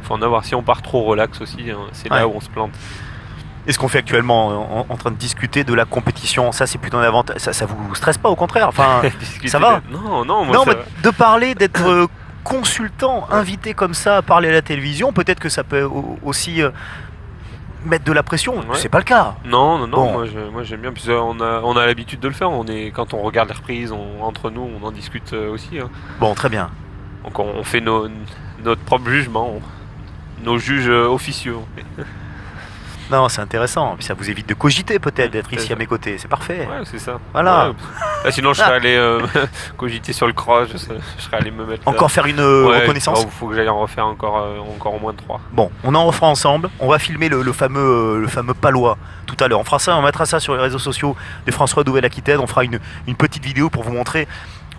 faut en avoir. Si on part trop relax aussi, hein, c'est là où on se plante. Et ce qu'on fait actuellement, en train de discuter de la compétition, ça c'est plutôt un avantage. Ça vous stresse pas, au contraire? Enfin, ça va? Non, moi Non, ça mais va. de parler, d'être consultant, invité comme ça à parler à la télévision, peut-être que ça peut aussi mettre de la pression. Ouais. C'est pas le cas. Non, Bon. moi j'aime bien. Puis on a l'habitude de le faire. Quand on regarde les reprises, entre nous, on en discute aussi. Hein. Bon, très bien. Donc on fait notre propre jugement, nos juges officieux. Non, c'est intéressant. Puis ça vous évite de cogiter peut-être, d'être ici ça. à mes côtés. C'est parfait. Ouais, c'est ça. Voilà. Ouais, là, sinon, je serais allé cogiter sur le cross, je serais allé me mettre. Encore faire une reconnaissance? Il faut que j'aille en refaire encore au moins 3. Bon, on en refera ensemble. On va filmer le fameux palois tout à l'heure. On fera ça, on mettra ça sur les réseaux sociaux de François Nouvelle-Aquitaine. On fera une petite vidéo pour vous montrer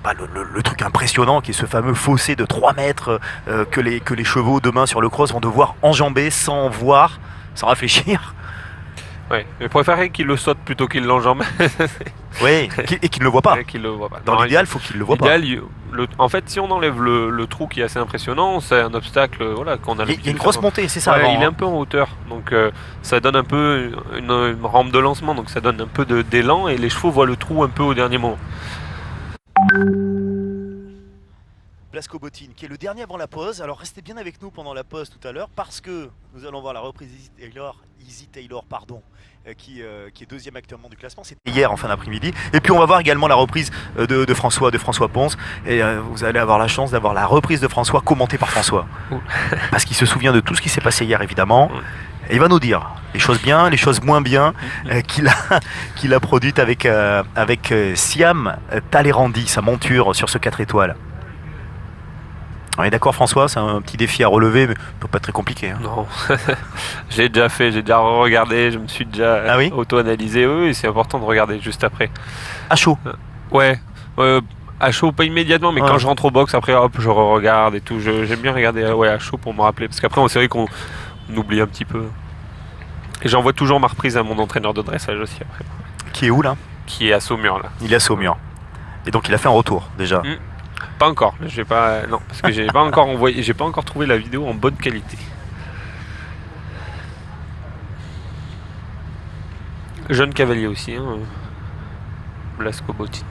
le truc impressionnant qui est ce fameux fossé de 3 mètres que les chevaux demain sur le cross vont devoir enjamber sans voir, sans réfléchir. Ouais, mais je préférerais qu'il le saute plutôt qu'il l'enjambe. Oui, et qu'il ne le voit pas. Qu'il le voit pas. Dans l'idéal, il faut qu'il le voit pas. En fait, si on enlève le trou qui est assez impressionnant, c'est un obstacle qu'on a Il y a une grosse montée, c'est ça. Ouais, avant, il est un peu en hauteur, donc ça donne un peu une rampe de lancement, donc ça donne un peu d'élan et les chevaux voient le trou un peu au dernier moment. Blasco Bottine, qui est le dernier avant la pause. Alors restez bien avec nous pendant la pause tout à l'heure parce que nous allons voir la reprise Easy Taylor, qui est deuxième actuellement du classement. C'était hier en fin d'après-midi. Et puis on va voir également la reprise de François Ponce. Et vous allez avoir la chance d'avoir la reprise de François commentée par François. Parce qu'il se souvient de tout ce qui s'est passé hier évidemment. Et il va nous dire les choses bien, les choses moins bien qu'il a produites avec Siam Talerandi, sa monture sur ce 4 étoiles. On est d'accord François, c'est un petit défi à relever, mais pas très compliqué. Hein. Non, j'ai déjà fait, j'ai déjà regardé, je me suis déjà auto-analysé. Oui, c'est important de regarder juste après. À chaud Ouais, à chaud, pas immédiatement, mais quand je rentre au box, après hop, je regarde et tout. J'aime bien regarder à chaud pour me rappeler, parce qu'après, c'est vrai qu'on oublie un petit peu. Et j'envoie toujours ma reprise à mon entraîneur de dressage aussi après. Qui est où là? Qui est à Saumur là. Il est à Saumur. Et donc il a fait un retour déjà. Pas encore, non, parce que j'ai pas encore envoyé, j'ai pas encore trouvé la vidéo en bonne qualité. Jeune cavalier aussi, hein, Blasco Bottine.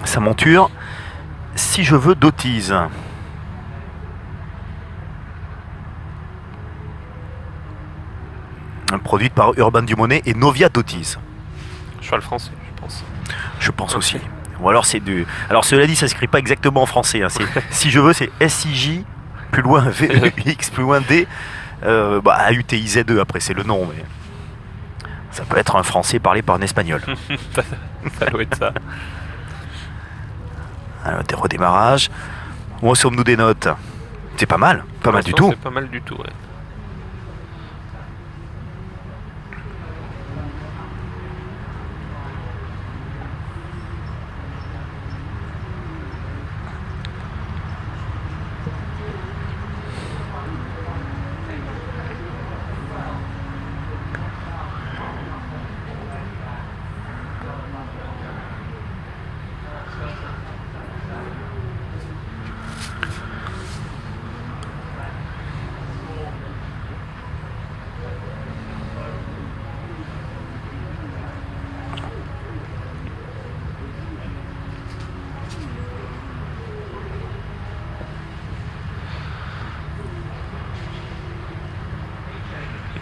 Sa monture, si je veux d'Autise. Produite par Urban Dumonet et Novia d'Autise. Cheval français, je pense. Je pense aussi. Ou alors c'est du. Alors cela dit, ça s'écrit pas exactement en français. Hein. Si je veux, c'est SIJ, plus loin VEX, plus loin D, AUTIZ2 après, c'est le nom. Mais ça peut être un français parlé par un espagnol. Ça doit être ça. Alors, des redémarrages. Où sommes-nous des notes? C'est pas mal. Pas mal du tout. C'est pas mal du tout, ouais.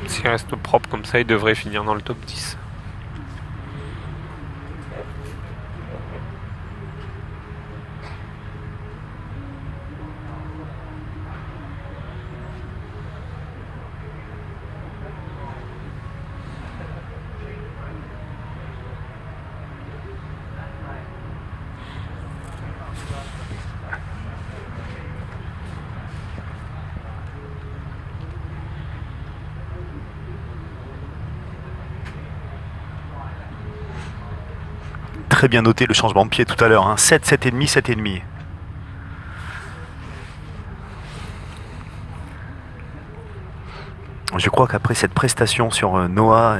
S'il reste propre comme ça, il devrait finir dans le top 10. Très bien noté le changement de pied tout à l'heure. Hein. 7, 7,5, 7,5. Je crois qu'après cette prestation sur Noah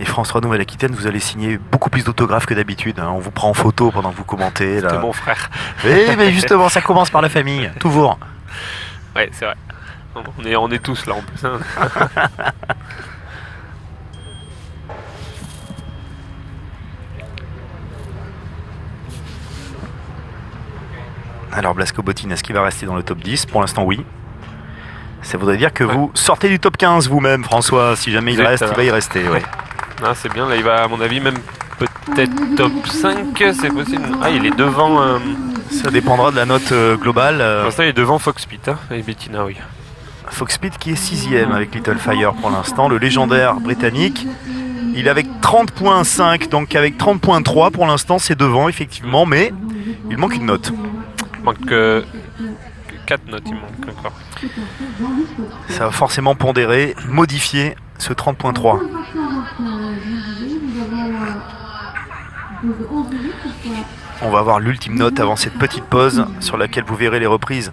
Et France 3 Nouvelle-Aquitaine, vous allez signer beaucoup plus d'autographes que d'habitude. Hein. On vous prend en photo pendant que vous commentez. C'est mon frère. Oui, mais justement, ça commence par la famille, toujours. Ouais, c'est vrai. On est tous là en plus. Hein. Alors Blasco Bottine, est-ce qu'il va rester dans le top 10? Pour l'instant, oui. Ça voudrait dire que vous sortez du top 15 vous-même, François. Si jamais il reste, il va y rester. Ouais. Ah, c'est bien, là il va à mon avis même peut-être top 5, c'est possible. Ah, il est devant... Ça dépendra de la note globale. Pour l'instant il est devant Foxpit et Bettina, oui. Foxpit qui est 6ème avec Little Fire pour l'instant, le légendaire britannique. Il est avec 30.5, donc avec 30.3 pour l'instant c'est devant effectivement, mais il manque une note. Il manque 4 notes, il manque encore. Ça va forcément pondérer, modifier ce 30.3. On va avoir l'ultime note avant cette petite pause sur laquelle vous verrez les reprises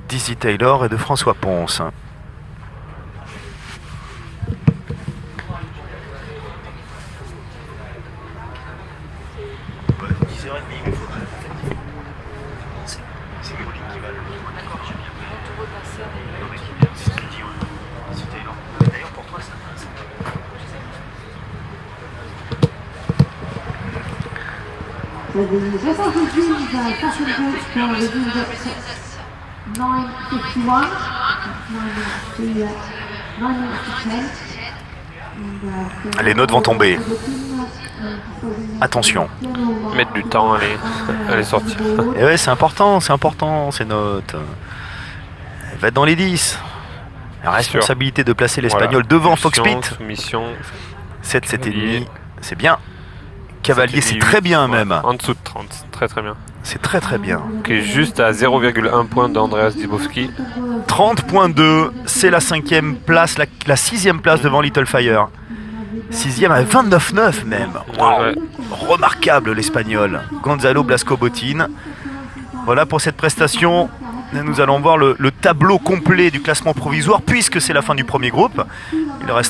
d'Easy Taylor et de François Ponce. Les notes vont tomber. Attention. Mettre du temps à les sortir. Et ouais, c'est important ces notes. Elle va être dans les 10. La responsabilité de placer l'Espagnol devant Foxpit. 7, 7,5, c'est bien. Cavalier, c'est très bien même. En dessous de 30, très très bien. C'est très très bien. Qui est juste à 0,1 point d'Andreas Dibowski. 30.2, c'est la 5e place, la 6e place devant Little Fire. 6e à 29,9 même. Wow. Ouais. Remarquable l'Espagnol. Gonzalo Blasco Bottine. Voilà pour cette prestation. Nous allons voir le tableau complet du classement provisoire puisque c'est la fin du premier groupe. Il reste